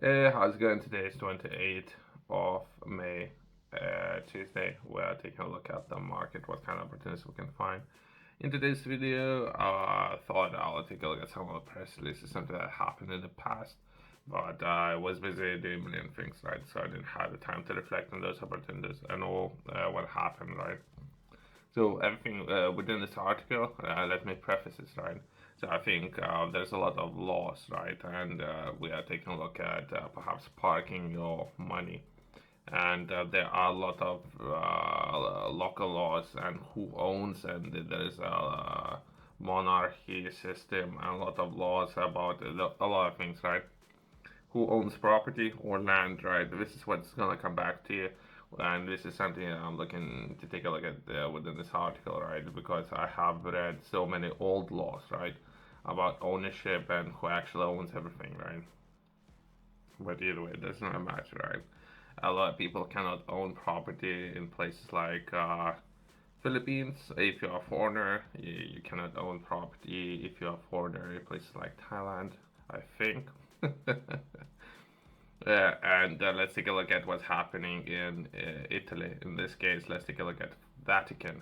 How's it going? Today is 28th of May, Tuesday. We're taking a look at the market, what kind of opportunities we can find. In today's video, I thought I'll take a look at some of the press releases, something that happened in the past, but I was busy doing a million things, right? So I didn't have the time to reflect on those opportunities and all what happened, right? So everything within this article, let me preface this, right? So I think there's a lot of laws, right? And we are taking a look at perhaps parking your money. And there are a lot of local laws and who owns, and there's a monarchy system and a lot of laws about a lot of things, right? Who owns property or land, right? This is what's gonna come back to you, and this is something I'm looking to take a look at within this article, right? Because I have read so many old laws, right, about ownership and who actually owns everything, right? But either way, it does not matter, right? A lot of people cannot own property in places like Philippines. If you're a foreigner, you cannot own property if you're a foreigner in places like Thailand, I think. And let's take a look at what's happening in Italy. In this case, let's take a look at Vatican.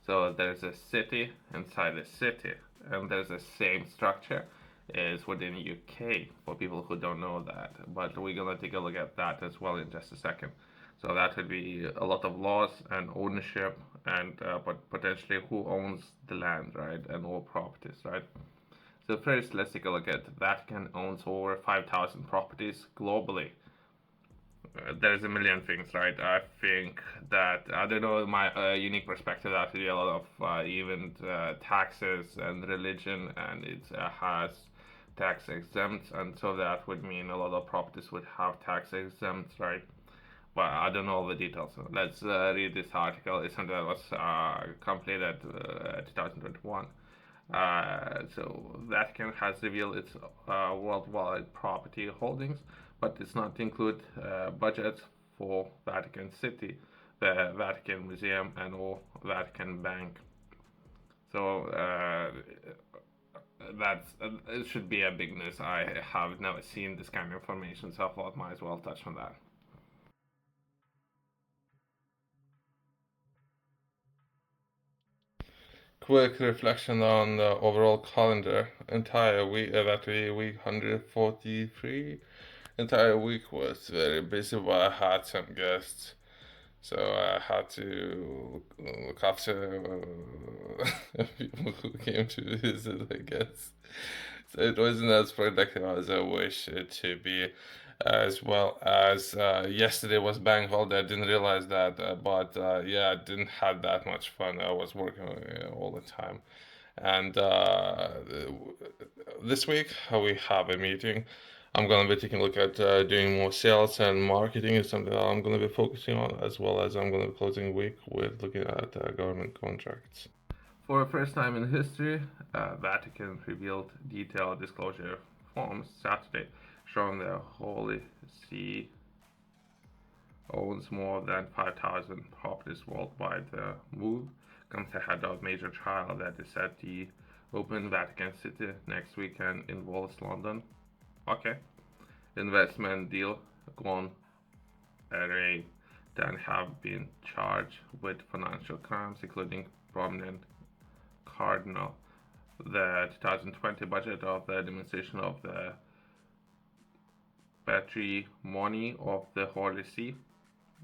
So there's a city inside a city, and there's the same structure as within UK for people who don't know that. But we're gonna take a look at that as well in just a second. So that would be a lot of laws and ownership, and but potentially who owns the land, right, and all properties, right? So first, let's take a look at Vatican owns over 5,000 properties globally. There's a million things, right? I think that I don't know my unique perspective. That would be a lot of even taxes and religion, and it has tax exempt, and so that would mean a lot of properties would have tax exempt, right? But I don't know all the details. So let's read this article. It's something that was completed 2021. So Vatican has revealed its worldwide property holdings, but does not include budgets for Vatican City, the Vatican Museum, and or Vatican Bank. So that's it should be a big news. I have never seen this kind of information, so I thought might as well touch on that. Quick reflection on the overall calendar. Entire week, that week 143. Entire week was very busy, but I had some guests, so I had to look after people who came to visit, I guess. So it wasn't as productive as I wish it to be. As well as yesterday was bank holiday, I didn't realize that, but yeah, I didn't have that much fun. I was working all the time, and this week we have a meeting. I'm gonna be taking a look at doing more sales and marketing is something that I'm gonna be focusing on, as well as I'm gonna be closing the week with looking at government contracts. For the first time in history, Vatican revealed detailed disclosure forms Saturday, showing the Holy See owns more than 5,000 properties worldwide. The move comes ahead of major trial that is set to open Vatican City next weekend involves London. Okay. Investment deal gone array then have been charged with financial crimes, including prominent cardinal. The 2020 budget of the administration of the patrimony of the Holy See.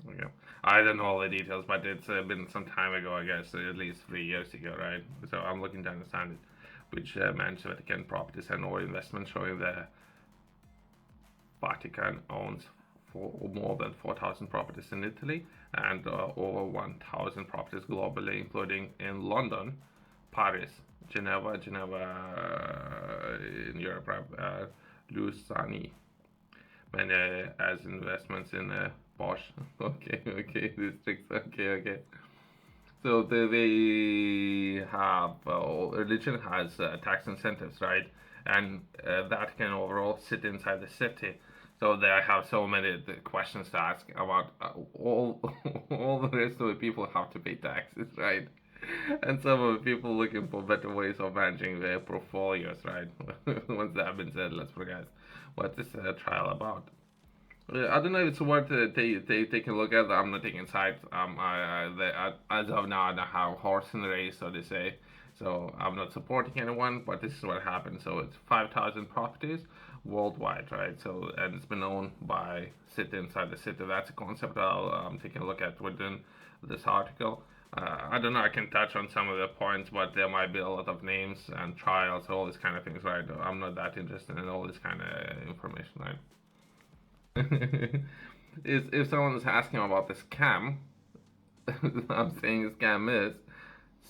Okay. I don't know all the details, but it's been some time ago, I guess, at least 3 years ago, right? So I'm looking to understand it, which manages Vatican properties and or investments, showing the Vatican owns for more than 4,000 properties in Italy and over 1,000 properties globally, including in London, Paris, Geneva in Europe, Lausanne, many as investments in Bosch. Okay, districts. Okay. So they have religion has tax incentives, right? And that can overall sit inside the city. So they have so many questions to ask about all all the rest of the people have to pay taxes, right? And some of the people looking for better ways of managing their portfolios, right? Once that has been said, let's forget what this trial about. I don't know if it's worth taking a look at. I'm not taking sides. As of now, I don't have horse in the race, so they say. So I'm not supporting anyone, but this is what happened. So it's 5,000 properties worldwide, right? So and it's been owned by city inside the city. That's a concept I'm taking a look at within this article. I don't know. I can touch on some of the points, but there might be a lot of names and trials, all these kind of things, right? I'm not that interested in all this kind of information, right? If someone is asking about the scam, I'm saying scam is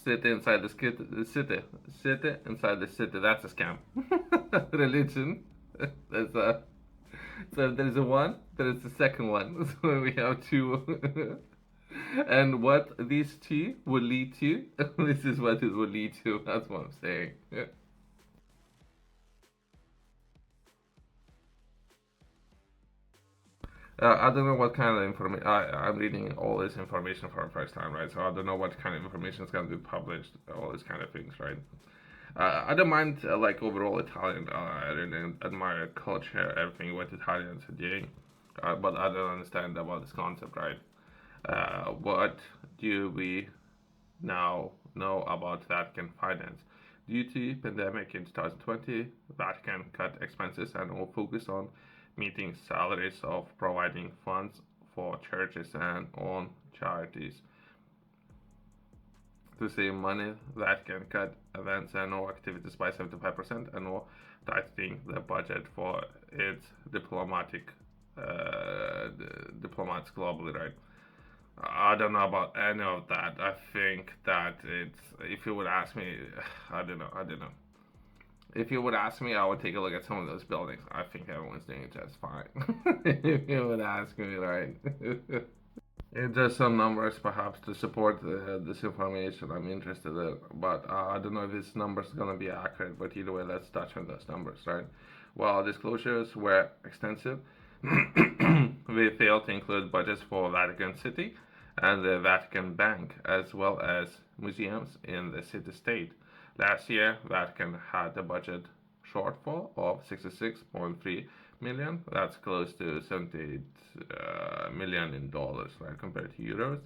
city inside city inside the city. That's a scam. Religion. There's a so there's a one. There is the second one. So we have two. And what these two will lead to, this is what it will lead to. That's what I'm saying. I don't know what kind of information. I'm reading all this information for the first time, right? So I don't know what kind of information is going to be published, all these kind of things, right? I don't mind like overall Italian. I really admire culture, everything what Italians are doing, but I don't understand about this concept, right? What do we now know about Vatican finance? Due to pandemic in 2020, Vatican cut expenses and will focus on meeting salaries of providing funds for churches and on charities. To save money, Vatican cut events and all activities by 75% and will tightening the budget for its diplomats globally, right? I don't know about any of that. I think that it's, if you would ask me, I don't know. If you would ask me, I would take a look at some of those buildings. I think everyone's doing it just fine. If you would ask me, right? It's just some numbers, perhaps, to support this information I'm interested in. But I don't know if this number is going to be accurate. But either way, let's touch on those numbers, right? While disclosures were extensive, we failed to include budgets for Vatican City and the Vatican Bank, as well as museums in the city-state. Last year, Vatican had a budget shortfall of 66.3 million. That's close to 78 million in dollars, right, compared to euros,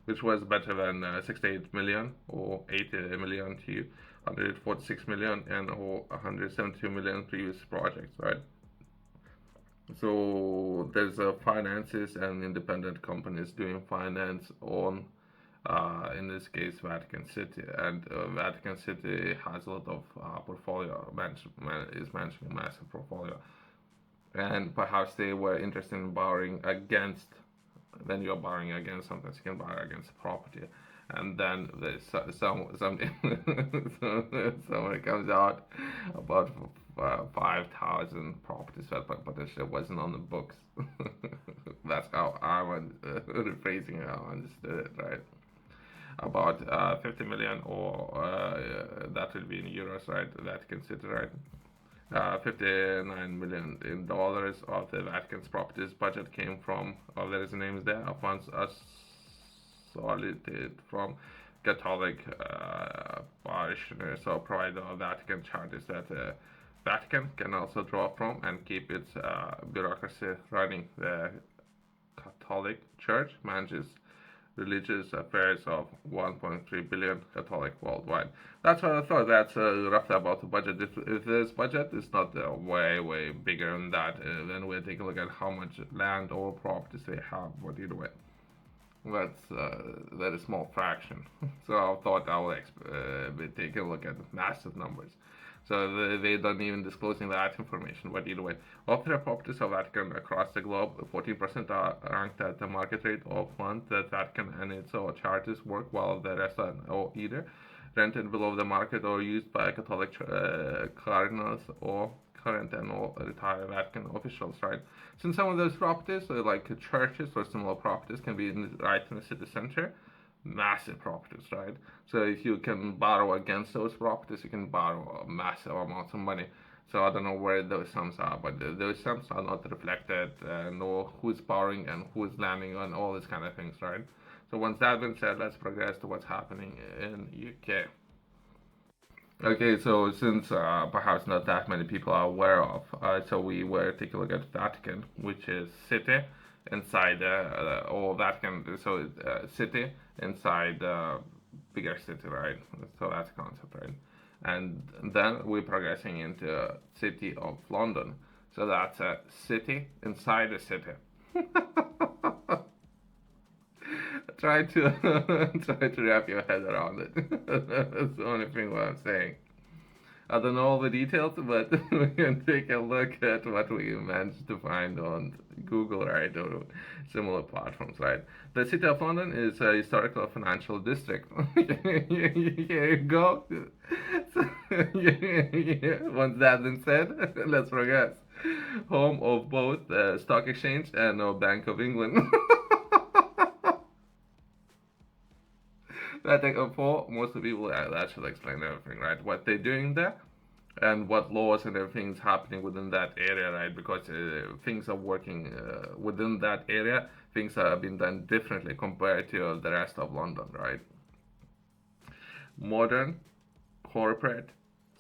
which was better than 68 million or 80 million to 146 million and or 172 million previous projects, right? So there's finances and independent companies doing finance on, in this case, Vatican City, and Vatican City has a lot of portfolio. Is managing a massive portfolio, and perhaps they were interested in borrowing against. Then you're borrowing against something. So you can borrow against a property, and then there's something. Someone comes out about 5,000 properties that potentially wasn't on the books. That's how I'm rephrasing how I understood it, right? About 50 million, or that will be in euros, right? That consider, right? 59 million in dollars of the Vatican's properties budget came from, there is names there, funds solicited from Catholic parishioners or provider of Vatican charities that Vatican can also draw from and keep its bureaucracy running. The Catholic Church manages religious affairs of 1.3 billion Catholic worldwide. That's what I thought. That's roughly about the budget. If this budget is not way bigger than that, then we'll take a look at how much land or properties they have. But either way, that's that is small fraction. So I thought I would be taking a look at massive numbers. So they don't even disclosing that information. But either way, of their properties of Vatican across the globe, 14% are ranked at the market rate of funds that Vatican and its charities work, while the rest are either rented below the market or used by Catholic cardinals or current and or retired Vatican officials, right? Since some of those properties, like churches or similar properties, can be right in the city center, massive properties, right? So if you can borrow against those properties, you can borrow massive amounts of money. So I don't know where those sums are, but those sums are not reflected, nor who's borrowing and who's lending on all these kind of things, right? So once that's been said, let's progress to what's happening in UK. Okay, so since perhaps not that many people are aware of, so we were taking a look at Vatican, which is city inside or Vatican, so city inside bigger city, right? So that's the concept, right? And then we're progressing into city of London, so that's a city inside a city. Try to try to wrap your head around it. That's the only thing what I'm saying. I don't know all the details, but we can take a look at what we managed to find on Google, right, or similar platforms, right? The city of London is a historical financial district. Here you go. So, once that's been said, let's progress. Home of both the Stock Exchange and the Bank of England. I think for most of the people, that should explain everything, right? What they're doing there and what laws and everything's happening within that area, right? Because things are working within that area, things are being done differently compared to the rest of London, right? Modern, corporate,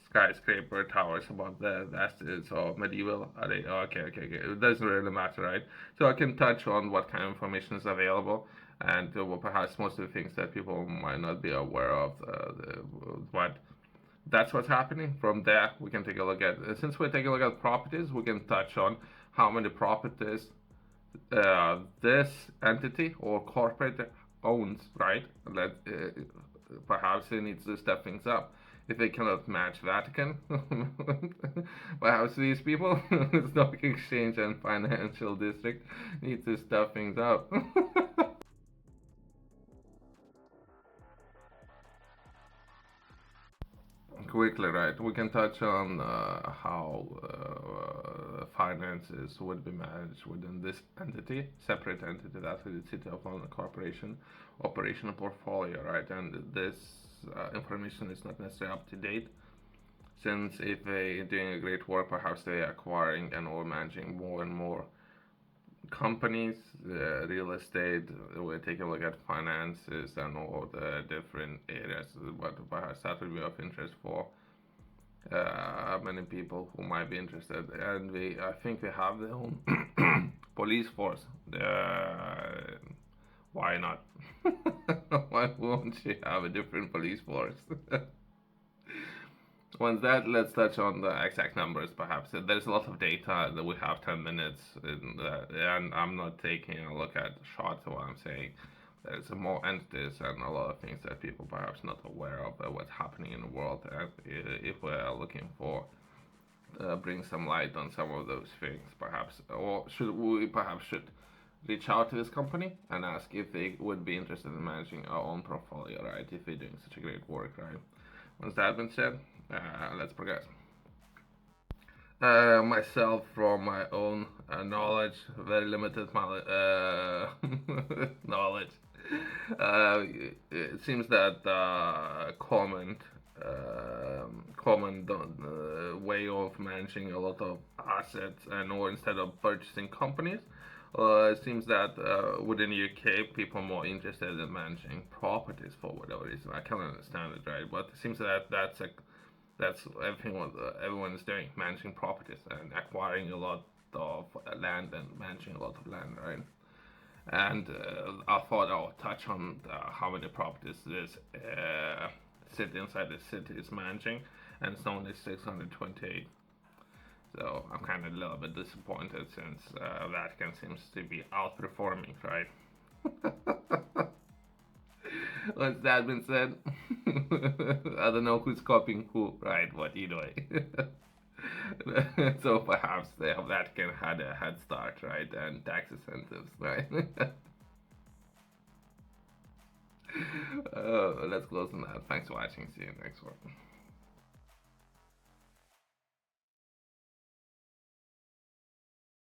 skyscraper towers above that is all medieval. Are they okay? It doesn't really matter, right? So I can touch on what kind of information is available and well, perhaps most of the things that people might not be aware of. What that's what's happening. From there, we can take a look at, since we're taking a look at properties, we can touch on how many properties this entity or corporate owns, right? That perhaps it needs to step things up. If they cannot match Vatican, perhaps these people, stock exchange and financial district, need to step things up. Quickly, right? We can touch on how finances would be managed within this entity, separate entity, that's the City of London Corporation operational portfolio, right? And this information is not necessarily up to date, since if they're doing a great work, perhaps they're acquiring and or managing more and more companies, real estate. We're taking a look at finances and all the different areas, but perhaps that would be of interest for many people who might be interested. And I think they have their own police force. Why not? Why won't you have a different police force? Once that, let's touch on the exact numbers. Perhaps there's a lot of data that we have 10 minutes, and I'm not taking a look at shots of what I'm saying. There's more entities and a lot of things that people perhaps not aware of what's happening in the world. And if we're looking for bring some light on some of those things, perhaps, or should we perhaps should reach out to this company and ask if they would be interested in managing our own portfolio, right? If they're doing such a great work, right? Once that been said, let's progress. Myself, from my own knowledge, very limited knowledge. It seems that common way of managing a lot of assets and or instead of purchasing companies. It seems that within UK, people are more interested in managing properties for whatever reason. I can't understand it, right? But it seems that that's everything what everyone is doing, managing properties and acquiring a lot of land and managing a lot of land, right? And I thought I'll touch on how many properties this city inside the city is managing, and it's only 628. So I'm kind of a little bit disappointed since Vatican seems to be outperforming, right? Once that been said, I don't know who's copying who, right? What you doing? So perhaps the Vatican had a head start, right? And tax incentives, right? Let's close on that. Thanks for watching. See you next one.